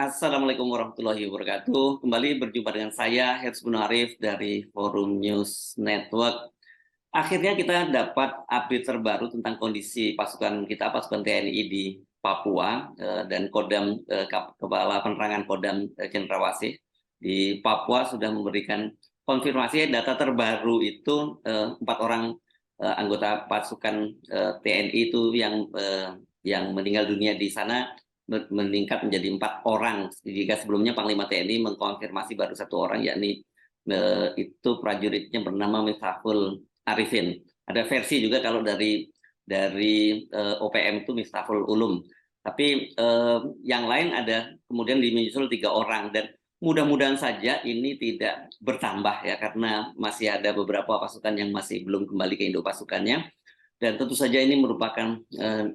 Assalamualaikum warahmatullahi wabarakatuh. Kembali berjumpa dengan saya, Hersy Arif dari Forum News Network. Akhirnya kita dapat update terbaru tentang kondisi pasukan kita, pasukan TNI di Papua, dan Kodam, Kepala Penerangan Kodam Cendrawasih di Papua sudah memberikan konfirmasi data terbaru itu 4 orang anggota pasukan TNI itu yang meninggal dunia di sana meningkat menjadi 4 orang. Jika sebelumnya Panglima TNI mengkonfirmasi baru 1 orang, yakni itu prajuritnya bernama Miftahul Arifin. Ada versi juga kalau dari OPM itu Miftahul Ulum. Tapi yang lain ada kemudian menyusul 3 orang, dan mudah-mudahan saja ini tidak bertambah ya, karena masih ada beberapa pasukan yang masih belum kembali ke induk pasukannya. Dan tentu saja ini merupakan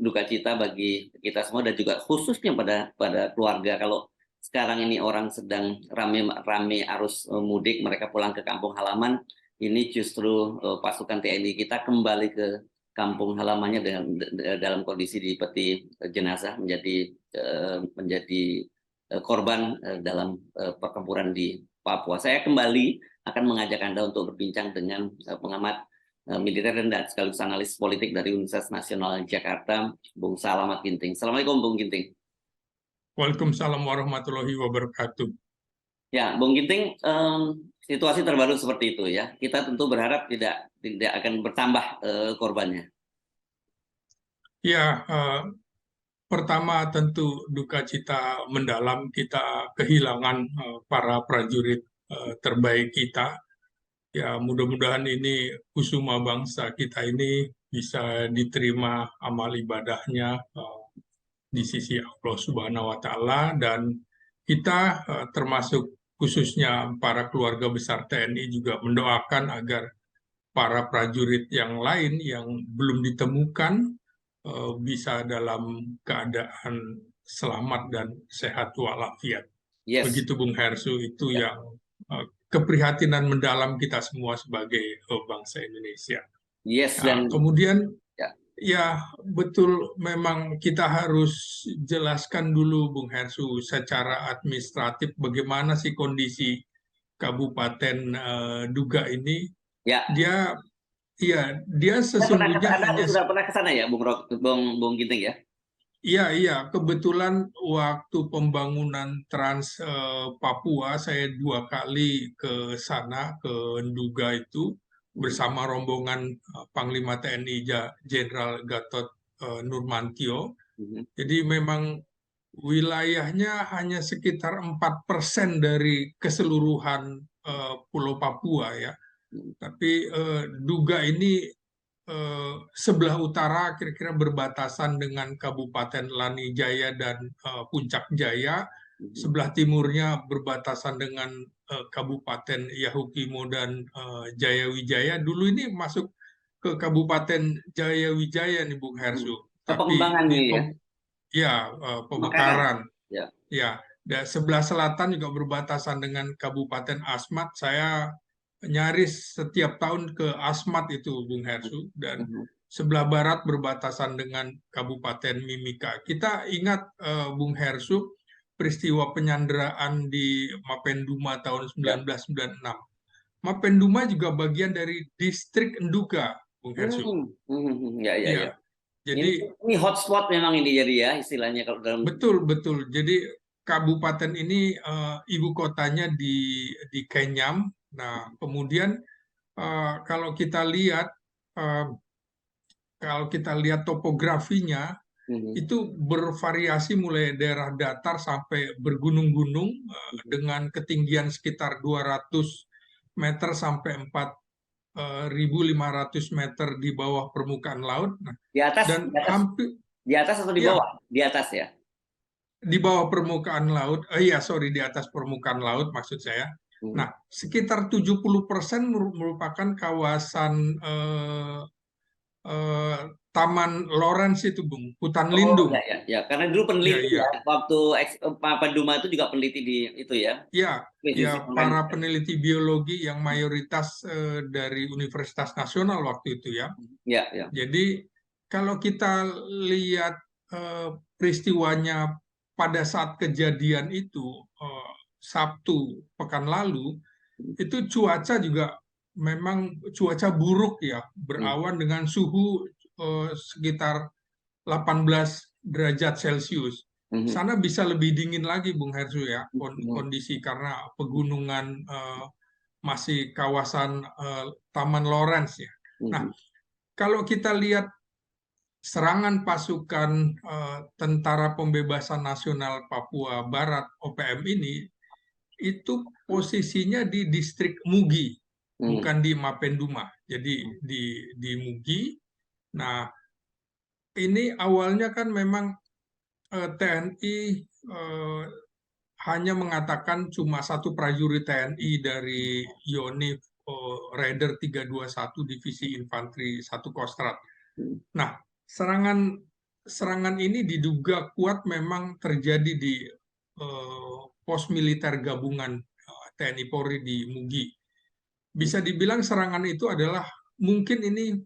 duka cita bagi kita semua, dan juga khususnya pada keluarga. Kalau sekarang ini orang sedang rame arus mudik, mereka pulang ke kampung halaman, ini justru pasukan TNI kita kembali ke kampung halamannya dalam kondisi dipeti jenazah, menjadi korban dalam pertempuran di Papua. Saya kembali akan mengajak Anda untuk berbincang dengan pengamat militer dan sekaligus analis politik dari Universitas Nasional Jakarta, Bung Salamat Ginting. Assalamualaikum, Bung Ginting. Waalaikumsalam warahmatullahi wabarakatuh. Ya, Bung Ginting, situasi terbaru seperti itu ya. Kita tentu berharap tidak akan bertambah korbannya. Ya, pertama tentu duka cita mendalam, kita kehilangan para prajurit terbaik kita. Ya, mudah-mudahan ini kusuma bangsa kita ini bisa diterima amal ibadahnya di sisi Allah Subhanahu wa Ta'ala, dan kita termasuk khususnya para keluarga besar TNI juga mendoakan agar para prajurit yang lain yang belum ditemukan bisa dalam keadaan selamat dan sehat walafiat. Yes. Begitu Bung Hersu, itu yang keprihatinan mendalam kita semua sebagai bangsa Indonesia. Yes, dan kemudian ya betul, memang kita harus jelaskan dulu Bung Hersu secara administratif bagaimana sih kondisi Kabupaten Duga ini. Ya. Dia sesungguhnya Anda sudah pernah ke sana ya, Bung Ginting ya? Iya, kebetulan waktu pembangunan Trans Papua saya 2 kali ke sana, ke Nduga itu bersama rombongan Panglima TNI Jenderal Gatot Nurmantio. Jadi memang wilayahnya hanya sekitar 4% dari keseluruhan Pulau Papua ya. Tapi Duga ini sebelah utara kira-kira berbatasan dengan Kabupaten Lanijaya dan Puncak Jaya, sebelah timurnya berbatasan dengan Kabupaten Yahukimo dan Jayawijaya. Dulu ini masuk ke Kabupaten Jayawijaya nih Bung Hersu. Tapi pemekaran. Ya, dan sebelah selatan juga berbatasan dengan Kabupaten Asmat. Saya nyaris setiap tahun ke Asmat itu Bung Hersu, dan sebelah barat berbatasan dengan Kabupaten Mimika. Kita ingat Bung Hersu, peristiwa penyanderaan di Mapenduma tahun 1996. Mapenduma juga bagian dari distrik Nduga, Bung Hersu. Ya. Jadi ini hotspot memang ini jadi ya istilahnya kalau dalam. Betul. Jadi kabupaten ini ibu kotanya di Kenyam. Nah, kemudian kalau kita lihat topografinya, itu bervariasi mulai daerah datar sampai bergunung-gunung dengan ketinggian sekitar 200 meter sampai 4.500 meter di bawah permukaan laut. Nah, di atas atau di bawah? Di atas ya. Di bawah permukaan laut, di atas permukaan laut maksud saya. Nah, sekitar 70% merupakan kawasan Taman Lawrence itu, Bung, hutan lindung. Ya, karena dulu peneliti waktu Mapenduma itu juga peneliti di itu ya. Ya, para peneliti biologi yang mayoritas dari Universitas Nasional waktu itu ya. Jadi kalau kita lihat peristiwanya pada saat kejadian itu Sabtu pekan lalu itu cuaca juga memang cuaca buruk ya, berawan dengan suhu sekitar 18 derajat Celcius. Mhm. Sana bisa lebih dingin lagi, Bung Hersu ya, Mhm. kondisi karena pegunungan masih kawasan Taman Lawrence ya. Nah, Mhm. kalau kita lihat serangan pasukan Tentara Pembebasan Nasional Papua Barat (OPM) ini itu posisinya di distrik Mugi, Mhm. bukan di Mapenduma. Jadi di Mugi. Nah, ini awalnya kan memang TNI hanya mengatakan cuma satu prajurit TNI dari Yonif Raider 321 Divisi Infanteri 1 Kostrad. Mhm. Nah, serangan ini diduga kuat memang terjadi di pos militer gabungan TNI Polri di Mugi. Bisa dibilang serangan itu adalah mungkin ini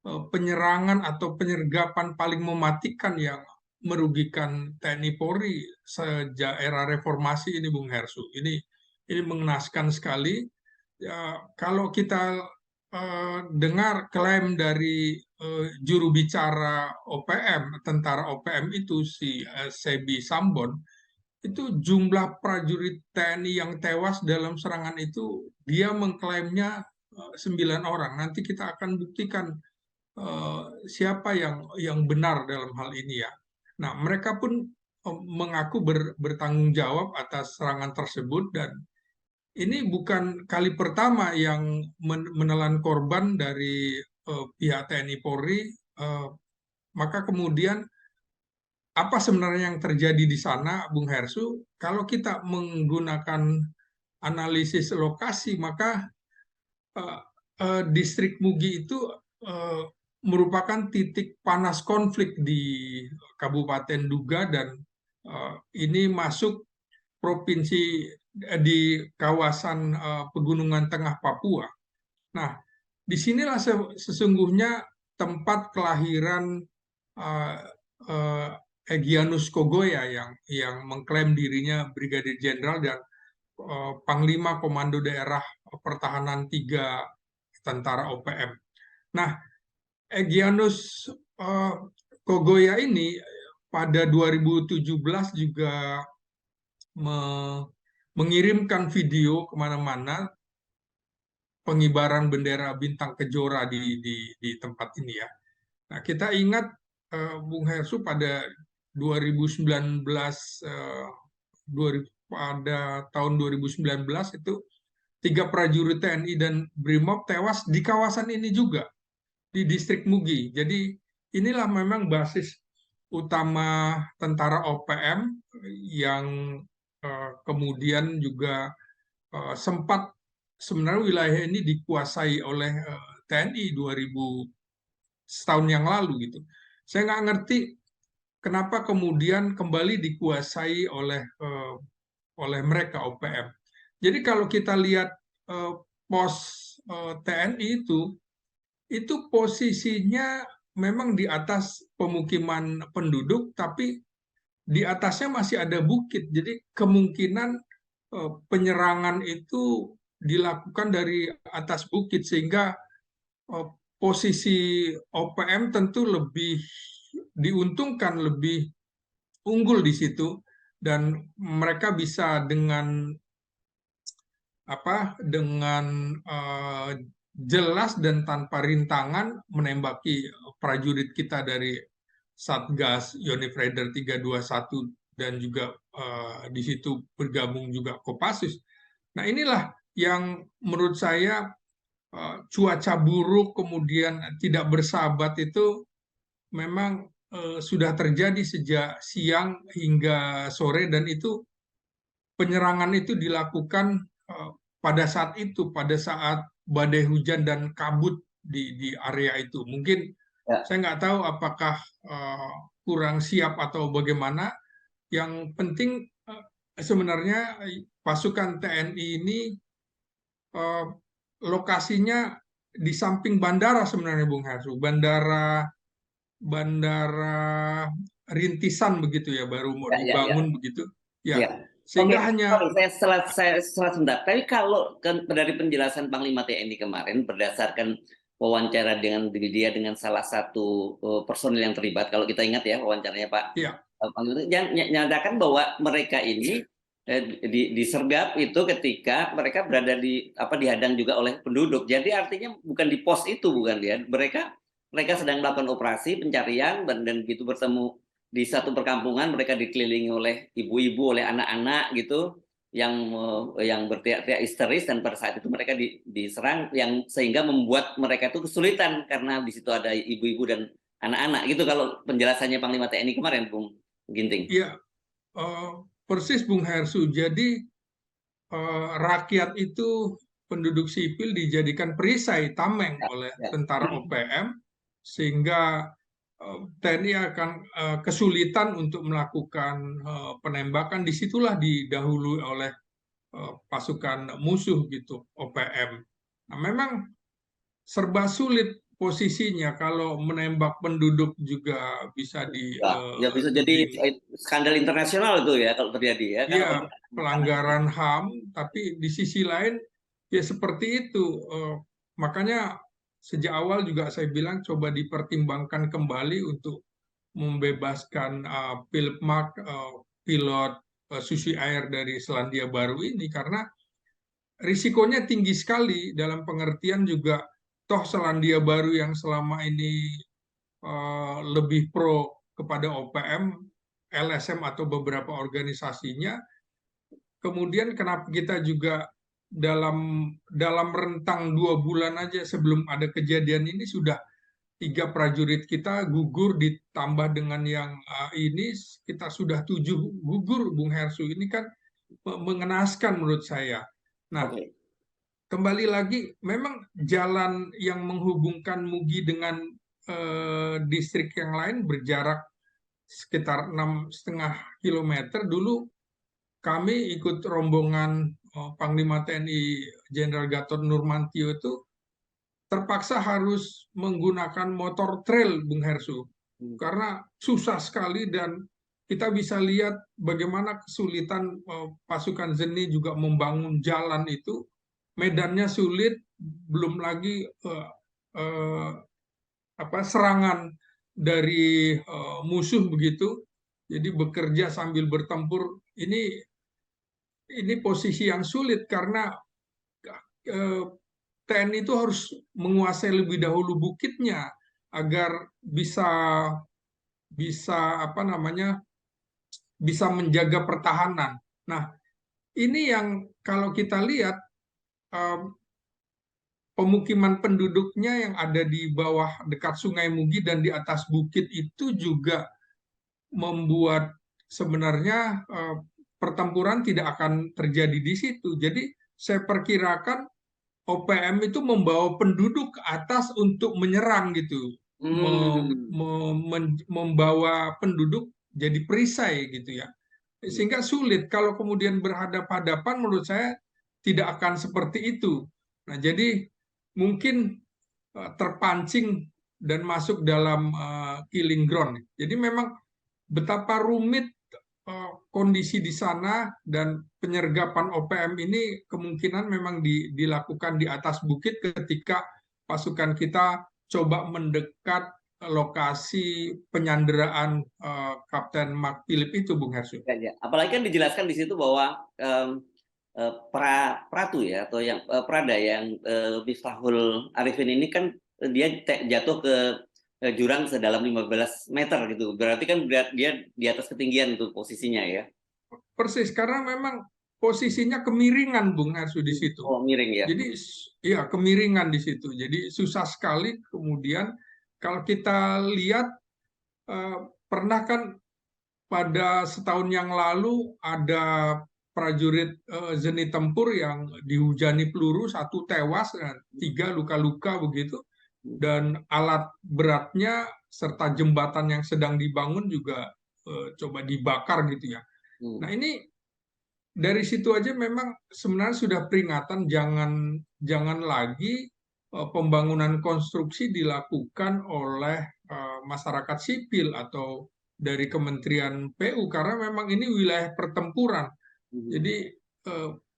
penyerangan atau penyergapan paling mematikan yang merugikan TNI Polri sejak era reformasi ini, Bung Hersu. Ini mengenaskan sekali. Ya, kalau kita dengar klaim dari juru bicara OPM, tentara OPM itu si Sebi Sambon, itu jumlah prajurit TNI yang tewas dalam serangan itu dia mengklaimnya 9 orang. Nanti kita akan buktikan siapa yang benar dalam hal ini ya. Nah, mereka pun mengaku bertanggung jawab atas serangan tersebut dan ini bukan kali pertama yang menelan korban dari pihak TNI Polri. Maka kemudian apa sebenarnya yang terjadi di sana, Bung Hersu? Kalau kita menggunakan analisis lokasi, maka eh, distrik Mugi itu eh, merupakan titik panas konflik di Kabupaten Duga dan ini masuk provinsi di kawasan Pegunungan Tengah Papua. Nah, disinilah sesungguhnya tempat kelahiran uh, uh, Egyanus Kogoya yang mengklaim dirinya Brigadir Jenderal dan Panglima Komando Daerah Pertahanan 3 tentara OPM. Nah, Egyanus Kogoya ini pada 2017 juga mengirimkan video kemana-mana pengibaran bendera bintang kejora di tempat ini ya. Nah, kita ingat Bung Hersu pada 2019 pada tahun 2019 itu 3 prajurit TNI dan BRIMOB tewas di kawasan ini juga di distrik Mugi. Jadi inilah memang basis utama tentara OPM yang kemudian juga sempat sebenarnya wilayah ini dikuasai oleh TNI 2000 setahun yang lalu gitu. Saya nggak ngerti kenapa kemudian kembali dikuasai oleh mereka OPM. Jadi kalau kita lihat pos TNI itu posisinya memang di atas pemukiman penduduk, tapi di atasnya masih ada bukit. Jadi kemungkinan penyerangan itu dilakukan dari atas bukit sehingga posisi OPM tentu lebih diuntungkan, lebih unggul di situ dan mereka bisa dengan jelas dan tanpa rintangan menembaki prajurit kita dari Satgas Yonif Raider 321 dan juga di situ bergabung juga Kopassus. Nah, inilah yang menurut saya cuaca buruk kemudian tidak bersahabat itu memang sudah terjadi sejak siang hingga sore dan itu penyerangan itu dilakukan pada saat itu, pada saat badai hujan dan kabut di area itu. Mungkin Ya. saya nggak tahu apakah kurang siap atau bagaimana. Yang penting sebenarnya pasukan TNI ini eh, lokasinya di samping bandara sebenarnya, Bung Hersu. Bandara rintisan begitu ya, baru mau Ya, ya, ya. dibangun begitu. Ya, Ya. Oke, sehingga hanya sorry, saya sebentar. Tapi kalau dari penjelasan Panglima TNI kemarin berdasarkan wawancara dengan dia dengan salah satu personil yang terlibat, kalau kita ingat ya wawancaranya Pak ya Panglima, yang nyatakan bahwa mereka ini disergap itu ketika mereka berada di dihadang juga oleh penduduk. Jadi artinya bukan di pos itu, bukan dia. Mereka sedang melakukan operasi pencarian dan gitu bertemu di satu perkampungan, mereka dikelilingi oleh ibu-ibu, oleh anak-anak gitu yang berteriak-teriak histeris, dan pada saat itu mereka diserang yang sehingga membuat mereka itu kesulitan karena di situ ada ibu-ibu dan anak-anak gitu, kalau penjelasannya Panglima TNI kemarin, Bung Ginting. ya eh, persis Bung Hersu. Jadi rakyat itu, penduduk sipil dijadikan perisai tameng Ya, oleh ya. tentara OPM, sehingga TNI akan kesulitan untuk melakukan penembakan. Disitulah didahului oleh pasukan musuh gitu, OPM. Nah, memang serba sulit posisinya, kalau menembak penduduk juga bisa Ya, ya bisa jadi dituding skandal internasional itu ya kalau terjadi ya kan, ya pelanggaran HAM, tapi di sisi lain ya seperti itu. Makanya sejak awal juga saya bilang coba dipertimbangkan kembali untuk membebaskan Pilpmak, pilot Susi Air dari Selandia Baru ini, karena risikonya tinggi sekali, dalam pengertian juga toh Selandia Baru yang selama ini lebih pro kepada OPM, LSM atau beberapa organisasinya. Kemudian kenapa kita juga dalam rentang 2 bulan aja sebelum ada kejadian ini sudah 3 prajurit kita gugur, ditambah dengan yang ini kita sudah 7 gugur, Bung Hersu. Ini kan mengenaskan menurut saya. Nah, oke. kembali lagi, memang jalan yang menghubungkan Mugi dengan distrik yang lain berjarak sekitar 6,5 kilometer. Dulu kami ikut rombongan Panglima TNI Jenderal Gatot Nurmantio itu terpaksa harus menggunakan motor trail, Bung Hersu, karena susah sekali, dan kita bisa lihat bagaimana kesulitan pasukan Zeni juga membangun jalan itu. Medannya sulit, belum lagi eh, serangan dari musuh begitu. Jadi bekerja sambil bertempur ini posisi yang sulit, karena eh, TNI itu harus menguasai lebih dahulu bukitnya agar bisa bisa apa namanya bisa menjaga pertahanan. Nah, ini yang kalau kita lihat eh, pemukiman penduduknya yang ada di bawah dekat Sungai Mugi dan di atas bukit itu juga membuat sebenarnya pertempuran tidak akan terjadi di situ. Jadi saya perkirakan OPM itu membawa penduduk ke atas untuk menyerang gitu, Hmm. membawa penduduk jadi perisai gitu ya, sehingga sulit kalau kemudian berhadapan-hadapan. Menurut saya tidak akan seperti itu. Nah, jadi mungkin terpancing dan masuk dalam killing ground. Jadi memang betapa rumit kondisi di sana, dan penyergapan OPM ini kemungkinan memang dilakukan di atas bukit ketika pasukan kita coba mendekat lokasi penyanderaan Kapten Mark Philip itu, Bung Hersu. Ya, ya. Apalagi kan dijelaskan di situ bahwa Pratu ya, atau yang Prada yang Miftahul Arifin ini kan dia jatuh ke jurang sedalam 15 meter gitu. Berarti kan dia di atas ketinggian itu posisinya ya. Persis, karena memang posisinya kemiringan, Bung Hersu, di situ. Oh, miring ya. Jadi ya kemiringan di situ. Jadi susah sekali. Kemudian kalau kita lihat pernah kan pada setahun yang lalu ada prajurit Zeni Tempur yang dihujani peluru, 1 tewas dan 3 luka-luka begitu, dan alat beratnya serta jembatan yang sedang dibangun juga coba dibakar gitu ya. Nah, ini dari situ aja memang sebenarnya sudah peringatan, jangan lagi pembangunan konstruksi dilakukan oleh masyarakat sipil atau dari Kementerian PU karena memang ini wilayah pertempuran. Jadi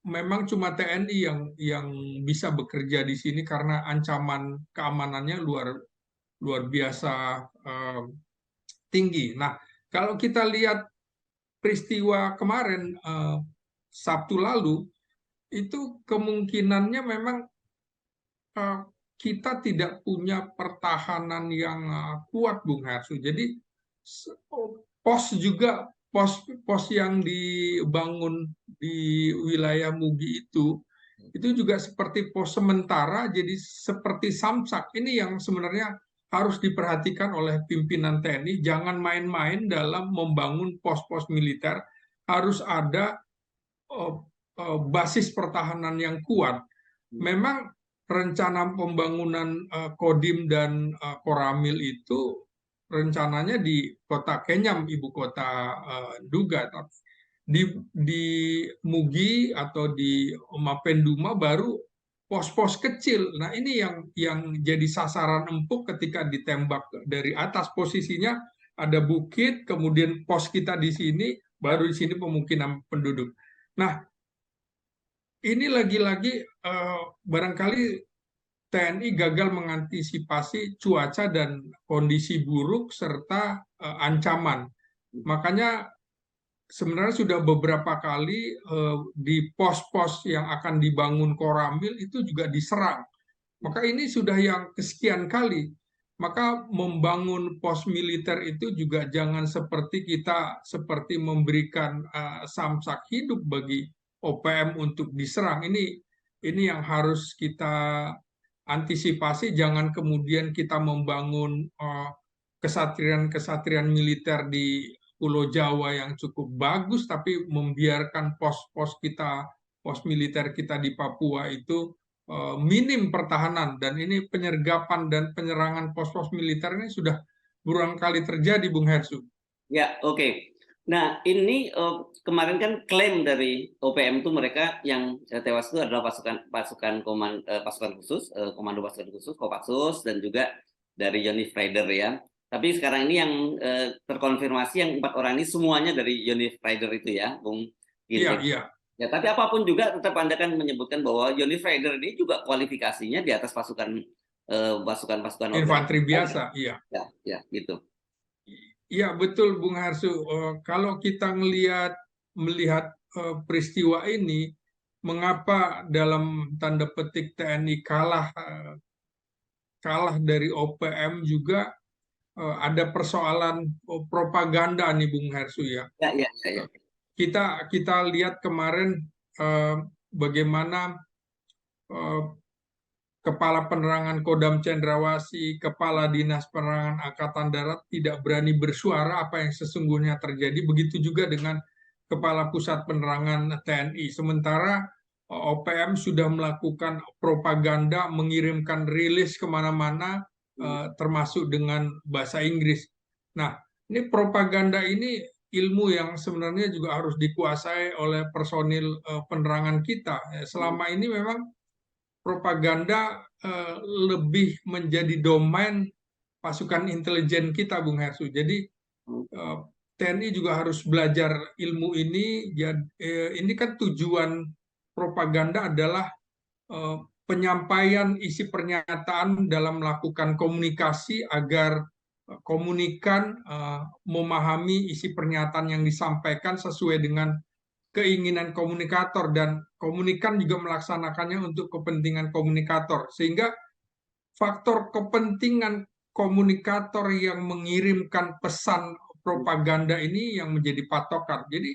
memang cuma TNI yang bisa bekerja di sini karena ancaman keamanannya luar luar biasa tinggi. Nah, kalau kita lihat peristiwa kemarin Sabtu lalu itu kemungkinannya memang eh, kita tidak punya pertahanan yang kuat, Bung Hersu. Jadi pos juga pos yang dibangun di wilayah Mugi itu juga seperti pos sementara, jadi seperti samsak. Ini yang sebenarnya harus diperhatikan oleh pimpinan TNI. Jangan main-main dalam membangun pos-pos militer. Harus ada eh, basis pertahanan yang kuat. Memang rencana pembangunan Kodim dan Koramil itu rencananya di kota Kenyam, ibu kota Duga. Di Mugi atau di Mapenduma baru pos-pos kecil. Nah, ini yang jadi sasaran empuk ketika ditembak dari atas. Posisinya ada bukit, kemudian pos kita di sini, baru di sini pemukiman penduduk. Nah, ini lagi-lagi barangkali TNI gagal mengantisipasi cuaca dan kondisi buruk serta ancaman. Makanya sebenarnya sudah beberapa kali di pos-pos yang akan dibangun Koramil itu juga diserang. Maka ini sudah yang kesekian kali. Maka membangun pos militer itu juga jangan seperti kita seperti memberikan samsak hidup bagi OPM untuk diserang. Ini yang harus kita antisipasi. Jangan kemudian kita membangun kesatrian-kesatrian militer di Pulau Jawa yang cukup bagus, tapi membiarkan pos-pos kita, pos militer kita di Papua itu minim pertahanan, dan ini penyergapan dan penyerangan pos-pos militer ini sudah berulang kali terjadi, Bung Hersu. Ya, oke. Nah, ini kemarin kan klaim dari OPM itu mereka yang tewas itu adalah pasukan khusus, komando pasukan khusus Kopassus, dan juga dari Yonif Raider ya. Tapi sekarang ini yang terkonfirmasi yang 4 orang ini semuanya dari Yonif Raider itu ya, Bung Iya, Ginting. iya. Ya, tapi apapun juga tetap Anda kan menyebutkan bahwa Yonif Raider ini juga kualifikasinya di atas pasukan Infanteri organisasi. biasa, iya. Ya, gitu. Iya, betul, Bung Harsu. Kalau kita melihat peristiwa ini, mengapa dalam tanda petik TNI kalah dari OPM juga ada persoalan propaganda nih, Bung Hersu ya. Ya. Kita lihat kemarin bagaimana Kepala Penerangan Kodam Cendrawasih, Kepala Dinas Penerangan Angkatan Darat tidak berani bersuara apa yang sesungguhnya terjadi. Begitu juga dengan Kepala Pusat Penerangan TNI. Sementara OPM sudah melakukan propaganda, mengirimkan rilis kemana-mana, termasuk dengan bahasa Inggris. Nah, ini propaganda ini ilmu yang sebenarnya juga harus dikuasai oleh personil penerangan kita. Selama ini memang propaganda lebih menjadi domain pasukan intelijen kita, Bung Hersu. Jadi TNI juga harus belajar ilmu ini. Ini kan tujuan propaganda adalah penyampaian isi pernyataan dalam melakukan komunikasi agar komunikan memahami isi pernyataan yang disampaikan sesuai dengan keinginan komunikator, dan komunikan juga melaksanakannya untuk kepentingan komunikator, sehingga faktor kepentingan komunikator yang mengirimkan pesan propaganda ini yang menjadi patokan. Jadi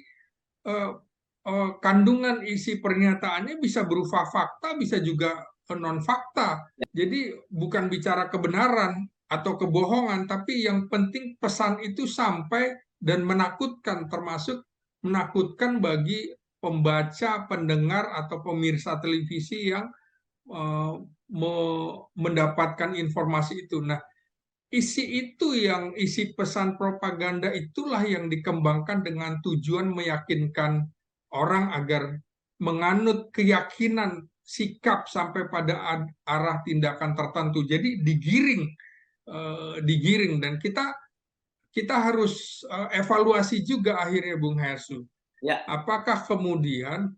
kandungan isi pernyataannya bisa berupa fakta, bisa juga non fakta. Jadi bukan bicara kebenaran atau kebohongan, tapi yang penting pesan itu sampai dan menakutkan, termasuk menakutkan bagi pembaca, pendengar, atau pemirsa televisi yang mendapatkan informasi itu. Nah, isi pesan propaganda itulah yang dikembangkan dengan tujuan meyakinkan orang agar menganut keyakinan sikap sampai pada arah tindakan tertentu. Jadi digiring, dan kita harus evaluasi juga akhirnya Bung Hersu. Ya, Apakah kemudian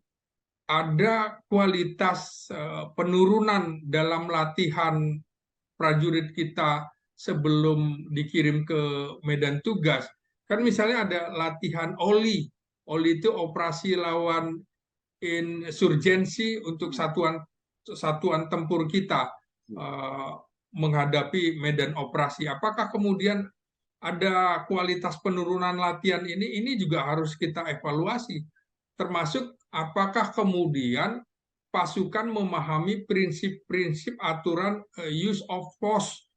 ada kualitas penurunan dalam latihan prajurit kita sebelum dikirim ke medan tugas? Kan misalnya ada latihan OLI. OLI itu operasi lawan insurgensi untuk satuan tempur kita eh, menghadapi medan operasi. Apakah kemudian ada kualitas penurunan latihan ini juga harus kita evaluasi, termasuk apakah kemudian pasukan memahami prinsip-prinsip aturan use of force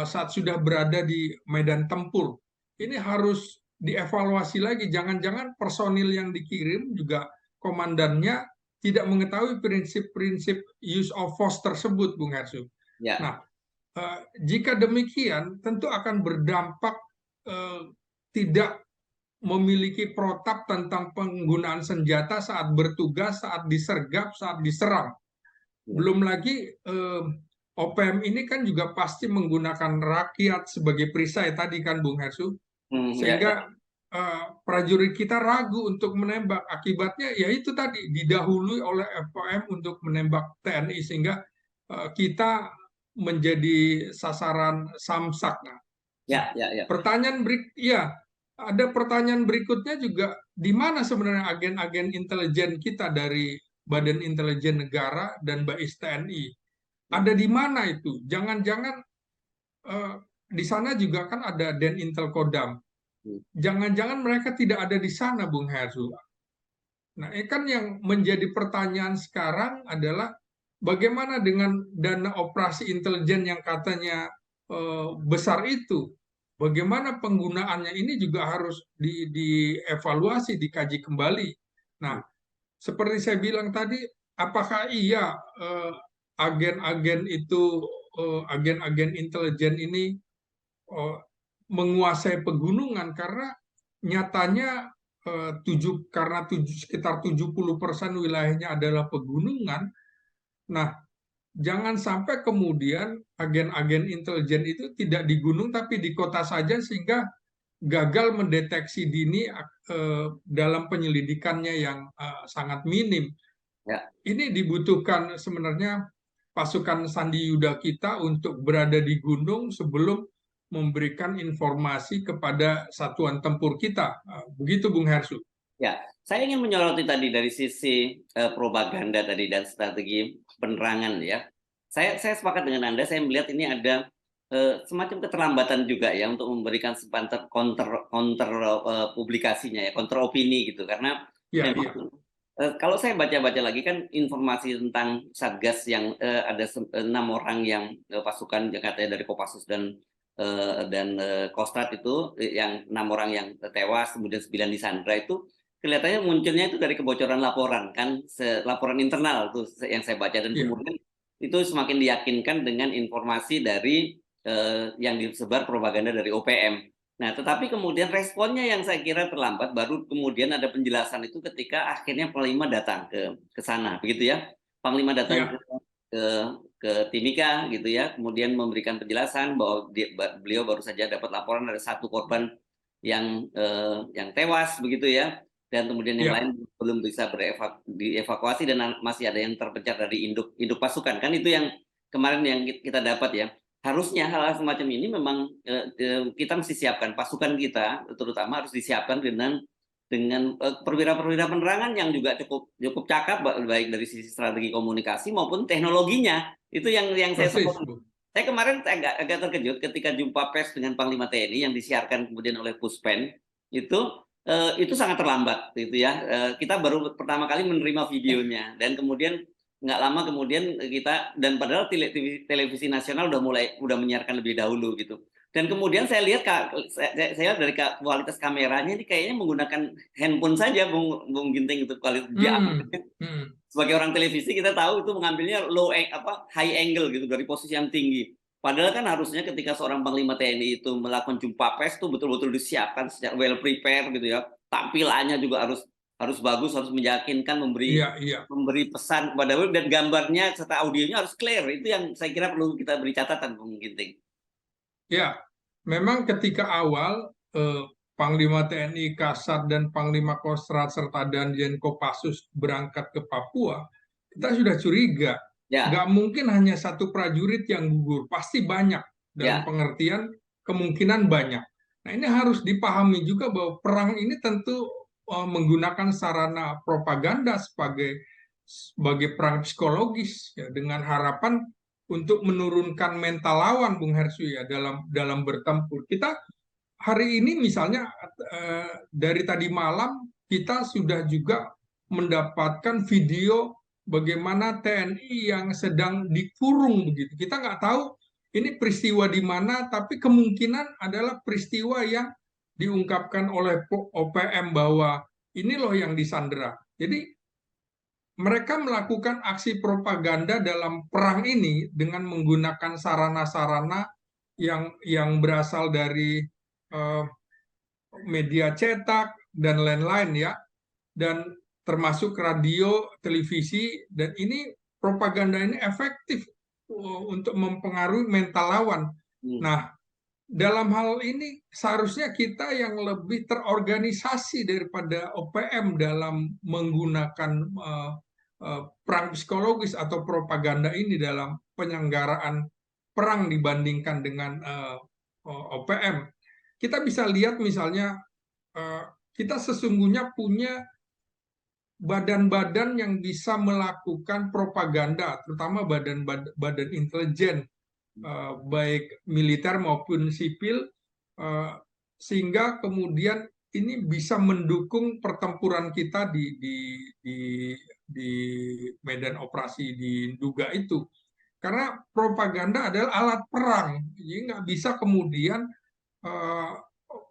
saat sudah berada di medan tempur. Ini harus dievaluasi lagi, jangan-jangan personil yang dikirim juga komandannya tidak mengetahui prinsip-prinsip use of force tersebut, Bung Hersu. ya, Nah, jika demikian, tentu akan berdampak tidak memiliki protap tentang penggunaan senjata saat bertugas, saat disergap, saat diserang. Belum lagi OPM ini kan juga pasti menggunakan rakyat sebagai perisai tadi kan Bung Hersu, ya, ya, sehingga prajurit kita ragu untuk menembak. Akibatnya ya itu tadi didahului oleh OPM untuk menembak TNI sehingga kita menjadi sasaran samsak. Nah, ya, ya, ya. ada pertanyaan berikutnya juga, di mana sebenarnya agen-agen intelijen kita dari Badan Intelijen Negara dan BAIS TNI? Ada di mana itu? Jangan-jangan di sana juga kan ada Intel Kodam. Jangan-jangan mereka tidak ada di sana, Bung Hersu. Nah, kan yang menjadi pertanyaan sekarang adalah bagaimana dengan dana operasi intelijen yang katanya besar itu? Bagaimana penggunaannya ini juga harus dievaluasi, dikaji kembali. Nah, seperti saya bilang tadi, apakah iya agen-agen itu, agen-agen intelijen ini eh, menguasai pegunungan karena nyatanya sekitar 70% wilayahnya adalah pegunungan. Nah, jangan sampai kemudian agen-agen intelijen itu tidak di gunung tapi di kota saja sehingga gagal mendeteksi dini dalam penyelidikannya yang sangat minim. Ya. Ini dibutuhkan sebenarnya pasukan Sandi Yuda kita untuk berada di gunung sebelum memberikan informasi kepada satuan tempur kita. Begitu Bung Hersu. Ya, saya ingin menyoroti tadi dari sisi propaganda tadi dan strategi penerangan ya. Saya sepakat dengan Anda. Saya melihat ini ada semacam keterlambatan juga ya untuk memberikan counter counter publikasinya ya, counter opini gitu. Karena Ya, memang iya. kalau saya baca-baca lagi kan informasi tentang Satgas yang ada 6 orang yang pasukan katanya dari Kopassus dan Kostrad itu yang 6 orang yang tewas kemudian 9 disandra itu kelihatannya munculnya itu dari kebocoran laporan kan laporan internal tuh yang saya baca dan Iya. kemudian itu semakin diyakinkan dengan informasi dari yang disebar propaganda dari OPM. Nah, tetapi kemudian responnya yang saya kira terlambat, baru kemudian ada penjelasan itu ketika akhirnya Panglima datang ke sana, begitu ya. Panglima datang Iya. ke ke Timika gitu ya, kemudian memberikan penjelasan bahwa beliau baru saja dapat laporan ada 1 korban yang tewas begitu ya, dan kemudian yang Iya. lain belum bisa dievakuasi dan masih ada yang terpencar dari induk pasukan kan itu yang kemarin yang kita dapat ya. Harusnya hal-hal semacam ini memang kita mesti siapkan pasukan kita terutama harus disiapkan dengan perwira-perwira penerangan yang juga cukup cakap baik dari sisi strategi komunikasi maupun teknologinya itu yang saya Persis, sebut. Bu. Saya kemarin agak terkejut ketika jumpa pers dengan Panglima TNI yang disiarkan kemudian oleh Puspen itu sangat terlambat gitu ya. Kita baru pertama kali menerima videonya dan kemudian nggak lama kemudian kita dan padahal televisi nasional udah menyiarkan lebih dahulu gitu. Dan kemudian saya lihat saya lihat dari kualitas kameranya ini kayaknya menggunakan handphone saja Bung Ginting itu kualitas dia. Sebagai orang televisi kita tahu itu mengambilnya high angle gitu dari posisi yang tinggi. Padahal kan harusnya ketika seorang Panglima TNI itu melakukan jumpa pers itu betul-betul disiapkan secara well prepare gitu ya. Tampilannya juga harus bagus, harus meyakinkan, Iya, iya. memberi pesan kepada dan gambarnya serta audionya harus clear. Itu yang saya kira perlu kita beri catatan Bung Ginting. Ya, memang ketika awal eh, Panglima TNI Kasat dan Panglima Kostrad serta Danjen Kopassus berangkat ke Papua, kita sudah curiga. Ya, Nggak mungkin hanya satu prajurit yang gugur, pasti banyak. Dalam ya, pengertian kemungkinan banyak. Nah, ini harus dipahami juga bahwa perang ini tentu menggunakan sarana propaganda sebagai perang psikologis ya, dengan harapan untuk menurunkan mental lawan, Bung Hersu, ya, dalam bertempur. Kita hari ini misalnya dari tadi malam kita sudah juga mendapatkan video bagaimana TNI yang sedang dikurung begitu. Kita nggak tahu ini peristiwa di mana, tapi kemungkinan adalah peristiwa yang diungkapkan oleh OPM bahwa ini loh yang disandera. Jadi mereka melakukan aksi propaganda dalam perang ini dengan menggunakan sarana-sarana yang berasal dari eh, media cetak dan lain-lain ya, dan termasuk radio, televisi, dan ini propaganda ini efektif untuk mempengaruhi mental lawan. hmm, Nah, dalam hal ini seharusnya kita yang lebih terorganisasi daripada OPM dalam menggunakan perang psikologis atau propaganda ini dalam penyelenggaraan perang dibandingkan dengan OPM. Kita bisa lihat misalnya eh, kita sesungguhnya punya badan-badan yang bisa melakukan propaganda, terutama badan intelijen, baik militer maupun sipil, eh, sehingga kemudian ini bisa mendukung pertempuran kita di, di medan operasi di Nduga itu. Karena propaganda adalah alat perang, jadi nggak bisa kemudian eh,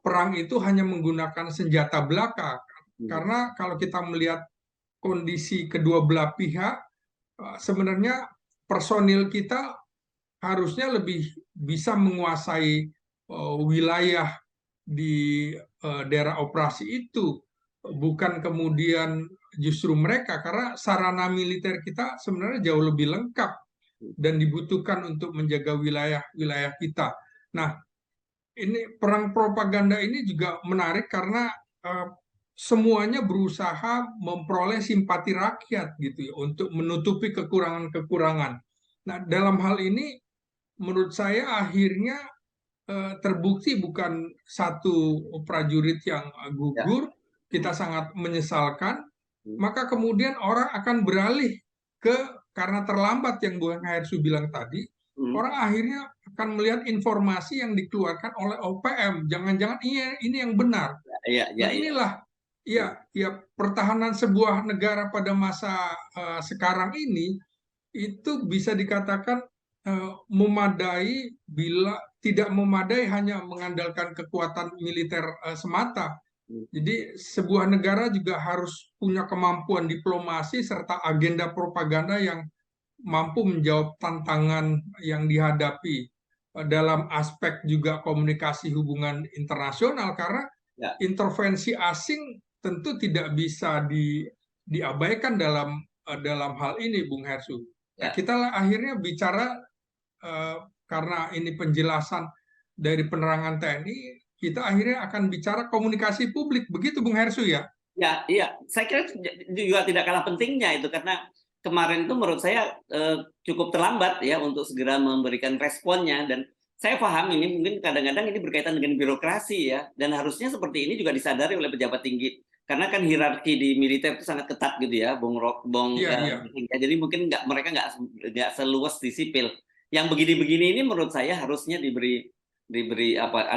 perang itu hanya menggunakan senjata belaka. hmm, Karena kalau kita melihat kondisi kedua belah pihak, sebenarnya personil kita harusnya lebih bisa menguasai wilayah di daerah operasi itu, bukan kemudian justru mereka, karena sarana militer kita sebenarnya jauh lebih lengkap dan dibutuhkan untuk menjaga wilayah-wilayah kita. Nah, ini perang propaganda ini juga menarik karena eh, semuanya berusaha memperoleh simpati rakyat gitu ya, untuk menutupi kekurangan-kekurangan. Nah, dalam hal ini menurut saya akhirnya terbukti bukan satu prajurit yang ya, gugur, kita hmm, sangat menyesalkan, hmm, maka kemudian orang akan beralih ke, karena terlambat yang Bu Hersu bilang tadi, hmm, orang akhirnya akan melihat informasi yang dikeluarkan oleh OPM, jangan-jangan ini yang benar. ya, Nah, ya, ya, inilah hmm, ya pertahanan sebuah negara pada masa sekarang ini itu bisa dikatakan memadai bila tidak memadai hanya mengandalkan kekuatan militer semata. hmm, Jadi sebuah negara juga harus punya kemampuan diplomasi serta agenda propaganda yang mampu menjawab tantangan yang dihadapi dalam aspek juga komunikasi hubungan internasional, karena ya, intervensi asing tentu tidak bisa diabaikan dalam hal ini, Bung Hersu. Nah, ya. kita akhirnya bicara eh, karena ini penjelasan dari penerangan TNI, kita akhirnya akan bicara komunikasi publik, begitu Bung Hersu ya? Ya, iya, saya kira juga tidak kalah pentingnya itu karena kemarin itu menurut saya cukup terlambat ya untuk segera memberikan responnya dan saya paham ini mungkin kadang-kadang ini berkaitan dengan birokrasi ya dan harusnya seperti ini juga disadari oleh pejabat tinggi karena kan hierarki di militer itu sangat ketat gitu ya, Bung Iya, iya. jadi mungkin mereka nggak seluas di sipil. Yang begini-begini ini menurut saya harusnya diberi diberi apa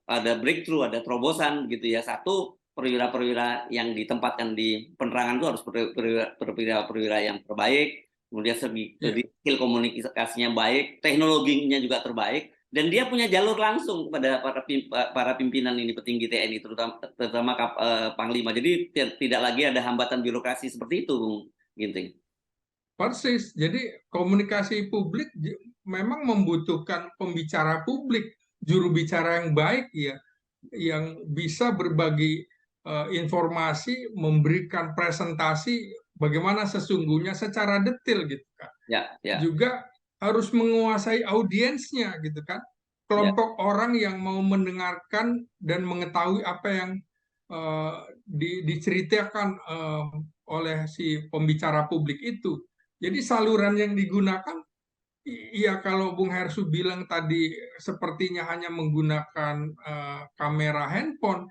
ada breakthrough, ada terobosan gitu ya. Satu perwira-perwira yang ditempatkan di penerangan itu harus perwira-perwira yang terbaik, kemudian segi Iya. skill komunikasinya baik, teknologinya juga terbaik, dan dia punya jalur langsung kepada para pimpinan ini petinggi TNI terutama Panglima. Jadi tidak lagi ada hambatan birokrasi seperti itu, Bung Ginting. Persis. Jadi komunikasi publik memang membutuhkan pembicara publik, juru bicara yang baik ya, yang bisa berbagi informasi, memberikan presentasi bagaimana sesungguhnya secara detail gitu kan. Ya, ya, Juga harus menguasai audiensnya gitu kan. kelompok orang yang mau mendengarkan dan mengetahui apa yang diceritakan oleh si pembicara publik itu. Jadi saluran yang digunakan, iya kalau Bung Hersu bilang tadi sepertinya hanya menggunakan kamera handphone,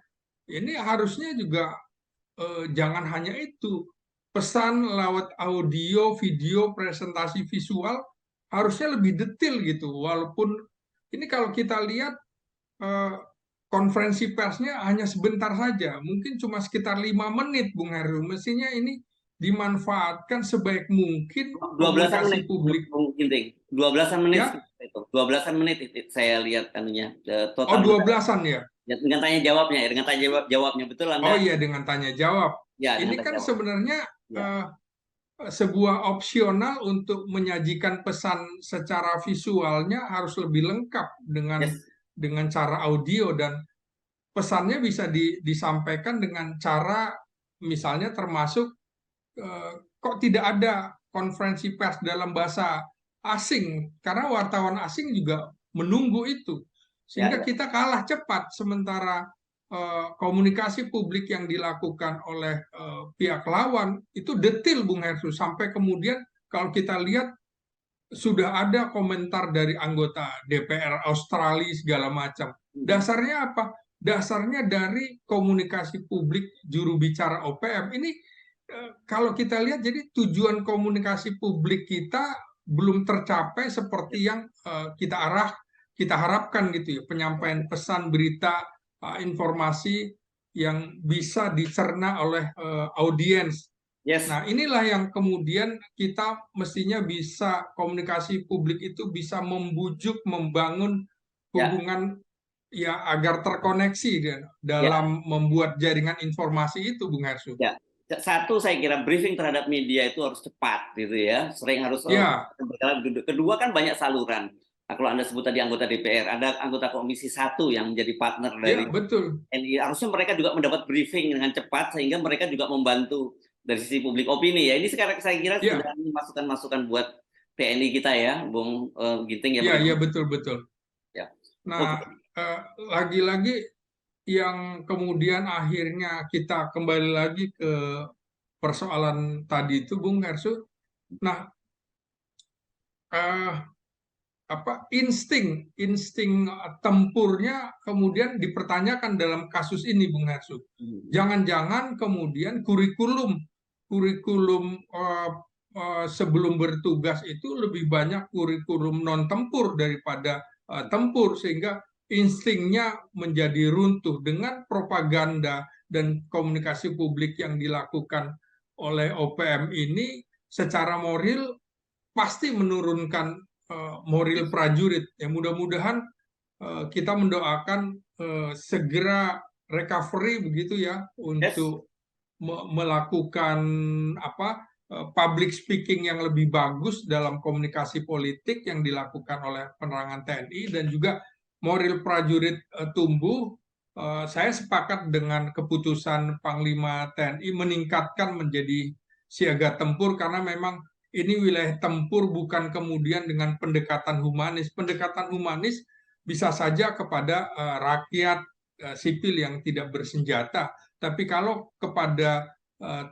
ini harusnya juga jangan hanya itu. Pesan lewat audio, video, presentasi visual harusnya lebih detail gitu. Walaupun ini kalau kita lihat eh, konferensi persnya hanya sebentar saja, mungkin cuma sekitar 5 menit, Bung Heru. Mestinya ini dimanfaatkan sebaik mungkin 12-an komunikasi menit publik, mungkin, 12-an menit ya. itu. 12-an menit itu saya lihat anunya Oh, total 12-an ya. dengan tanya jawabnya ya, dengan tanya jawabnya betul Oh Anda iya, dengan tanya jawab. ya dengan Ini tanya kan jawab. sebenarnya Ya. sebuah opsional untuk menyajikan pesan secara visualnya harus lebih lengkap Yes. dengan cara audio, dan pesannya bisa disampaikan dengan cara misalnya termasuk kok tidak ada konferensi pers dalam bahasa asing, karena wartawan asing juga menunggu itu, Ya, sehingga ya. kita kalah cepat. Sementara komunikasi publik yang dilakukan oleh pihak lawan itu detail, Bung Hersu, sampai kemudian kalau kita lihat sudah ada komentar dari anggota DPR Australia segala macam. Dasarnya apa? Dasarnya dari komunikasi publik juru bicara OPM. Ini kalau kita lihat, jadi tujuan komunikasi publik kita belum tercapai seperti Yes. yang kita harapkan gitu ya. Penyampaian pesan, berita, informasi yang bisa dicerna oleh audiens. Yes. Nah, inilah yang kemudian kita mestinya bisa, komunikasi publik itu bisa membujuk, membangun Ya. hubungan ya agar terkoneksi Ya. dalam membuat jaringan informasi itu, Bung Hersu. Ya, satu saya kira briefing terhadap media itu harus cepat gitu ya, sering harus Ya, berjalan. Kedua kan banyak saluran. Nah, kalau Anda sebut tadi anggota DPR, ada anggota Komisi 1 yang menjadi partner ya dari betul. TNI. Harusnya mereka juga mendapat briefing dengan cepat sehingga mereka juga membantu dari sisi publik opini ya. Ini sekarang saya kira sudah Ya, masukan-masukan buat TNI kita ya, Bung Ginting ya ya, ya begitu. betul betul. Ya. Nah, Oke. lagi-lagi yang kemudian akhirnya kita kembali lagi ke persoalan tadi itu, Bung Hersu. Nah, eh, insting insting tempurnya kemudian dipertanyakan dalam kasus ini, Bung Hersu. Jangan-jangan kemudian kurikulum kurikulum sebelum bertugas itu lebih banyak kurikulum non tempur daripada tempur, sehingga instingnya menjadi runtuh dengan propaganda dan komunikasi publik yang dilakukan oleh OPM ini. Secara moral pasti menurunkan moral prajurit. Ya, mudah-mudahan kita mendoakan segera recovery begitu ya, Yes. untuk melakukan public speaking yang lebih bagus dalam komunikasi politik yang dilakukan oleh penerangan TNI, dan juga moral prajurit tumbuh. Saya sepakat dengan keputusan Panglima TNI meningkatkan menjadi siaga tempur, karena memang ini wilayah tempur, bukan kemudian dengan pendekatan humanis. Pendekatan humanis bisa saja kepada rakyat sipil yang tidak bersenjata, tapi kalau kepada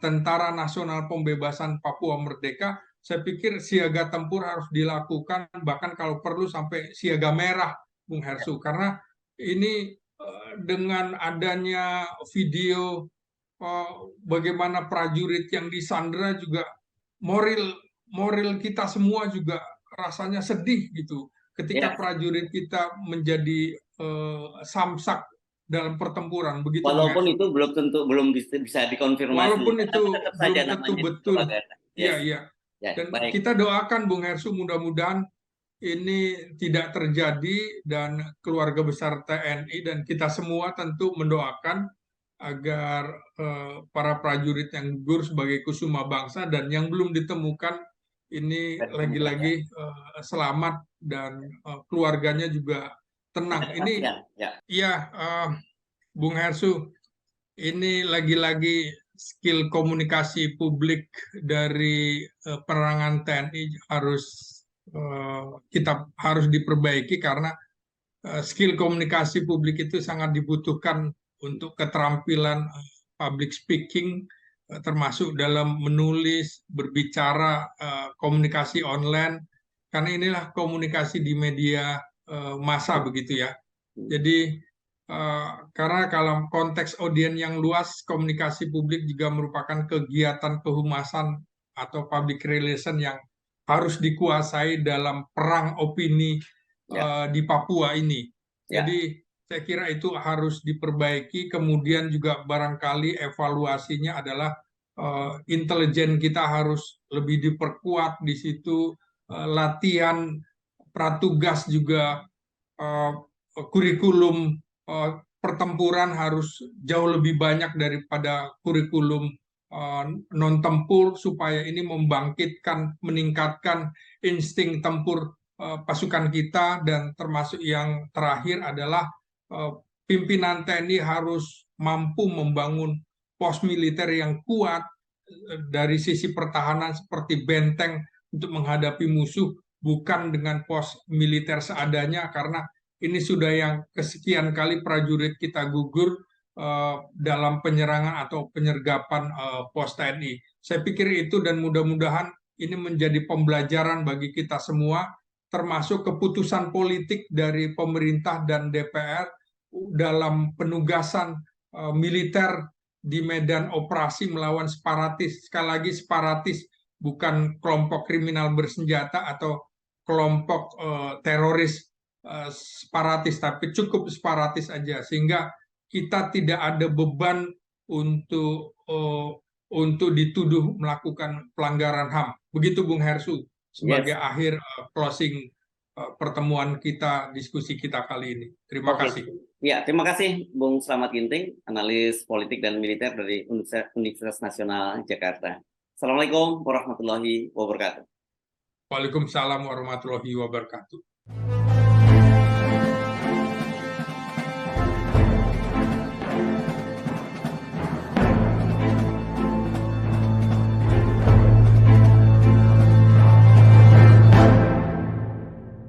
Tentara Nasional Pembebasan Papua Merdeka, saya pikir siaga tempur harus dilakukan, bahkan kalau perlu sampai siaga merah, Bung Hersu, karena ini dengan adanya video bagaimana prajurit yang disandera juga, moral moral kita semua juga rasanya sedih gitu, ketika Ya. prajurit kita menjadi samsak dalam pertempuran, begitu Bung Walaupun Hersu. itu belum bisa dikonfirmasi, Walaupun itu tapi tetap saja belum tentu namanya betul. propaganda. Iya, Yes. iya. Ya, Dan baik. kita doakan, Bung Hersu, mudah-mudahan ini tidak terjadi, dan keluarga besar TNI dan kita semua tentu mendoakan agar para prajurit yang gugur sebagai kusuma bangsa dan yang belum ditemukan ini Saya ditemukan ya. lagi-lagi selamat, dan keluarganya juga tenang. Ada Ini kepastian. Ya. ya, Bung Hersu, ini lagi-lagi skill komunikasi publik dari penerangan TNI harus kita harus diperbaiki, karena skill komunikasi publik itu sangat dibutuhkan untuk keterampilan public speaking, termasuk dalam menulis, berbicara, komunikasi online, karena inilah komunikasi di media massa begitu ya. Jadi karena kalau konteks audiens yang luas, komunikasi publik juga merupakan kegiatan kehumasan atau public relation yang harus dikuasai dalam perang opini di Papua ini. Jadi saya kira itu harus diperbaiki. Kemudian juga barangkali evaluasinya adalah intelijen kita harus lebih diperkuat di situ, latihan pratugas juga, kurikulum pertempuran harus jauh lebih banyak daripada kurikulum non tempur, supaya ini membangkitkan, meningkatkan insting tempur pasukan kita. Dan termasuk yang terakhir adalah pimpinan TNI harus mampu membangun pos militer yang kuat dari sisi pertahanan seperti benteng untuk menghadapi musuh, bukan dengan pos militer seadanya, karena ini sudah yang kesekian kali prajurit kita gugur dalam penyerangan atau penyergapan pos TNI. Saya pikir itu, dan mudah-mudahan ini menjadi pembelajaran bagi kita semua, termasuk keputusan politik dari pemerintah dan DPR dalam penugasan militer di medan operasi melawan separatis. Sekali lagi, separatis bukan kelompok kriminal bersenjata atau kelompok teroris separatis, tapi cukup separatis aja, sehingga kita tidak ada beban untuk dituduh melakukan pelanggaran HAM. Begitu Bung Hersu, sebagai akhir closing pertemuan kita, diskusi kita kali ini. Terima kasih. Ya, terima kasih Bung Slamet Ginting, analis politik dan militer dari Universitas Nasional Jakarta. Assalamualaikum warahmatullahi wabarakatuh. Waalaikumsalam warahmatullahi wabarakatuh.